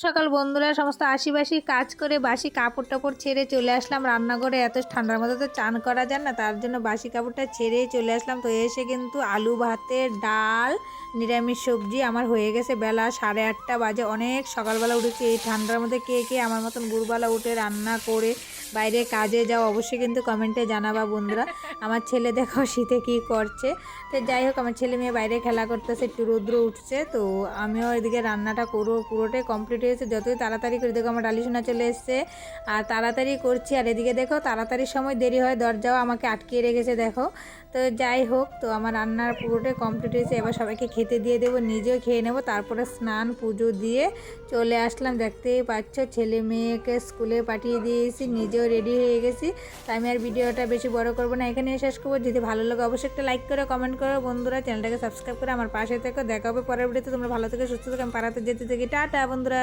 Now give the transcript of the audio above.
সকাল বন্ধুরা সমস্ত আশিবাসি কাজ করে বাসি কাপড় টাপড় ছেড়ে চলে আসলাম রান্নাঘরে। এত ঠান্ডার মধ্যে তো চান করা যায় না, তার জন্য বাসি কাপড়টা ছেড়েই চলে আসলাম। তো এসে কিন্তু আলু ভাতে ডাল নিরামিষ সবজি আমার হয়ে গেছে। বেলা 8:30 বাজে, অনেক সকালবেলা উঠেছি। এই ঠান্ডার মধ্যে কে কে আমার মতন ভোরবেলা উঠে রান্না করে বাইরে কাজে যাও অবশ্যই কিন্তু কমেন্টে জানাবা বন্ধুরা। আমার ছেলে দেখো শীতে কী করছে। তো যাই হোক, আমার ছেলে মেয়ে বাইরে খেলা করতেছে, একটু রৌদ্র উঠছে। তো আমিও এদিকে রান্নাটা পুরোটাই কমপ্লিট হয়েছে। যতই তাড়াতাড়ি করে দেখো আমার ডালি সোনা চলে এসছে আর তাড়াতাড়ি করছি। আর এদিকে দেখো তাড়াতাড়ির সময় দেরি হয়, দরজাও আমাকে আটকিয়ে রেখেছে দেখো। তো যাই হোক, তো আমার রান্নার পুরোটাই কমপ্লিট হয়েছে। এবার সবাইকে খেতে দিয়ে দেবো, নিজেও খেয়ে নেবো। তারপরে স্নান পুজো দিয়ে চলে আসলাম। দেখতেই পাচ্ছ ছেলে মেয়েকে স্কুলে পাঠিয়ে দিয়েছি, নিজেও রেডি হয়ে গেছি। তাই আমি আর ভিডিওটা বেশি বড় করবো না, এখানে শেষ করবো। যদি ভালো লাগে অবশ্যই একটা লাইক করে কমেন্ট করো বন্ধুরা, চ্যানেলটাকে সাবস্ক্রাইব করে আমার পাশে থেকো। দেখা হবে পরের ভিডিওতে। তোমরা ভালো থেকে সুস্থ থেকে আমি পাড়াতে যেতে থাকি। টাটা বন্ধুরা।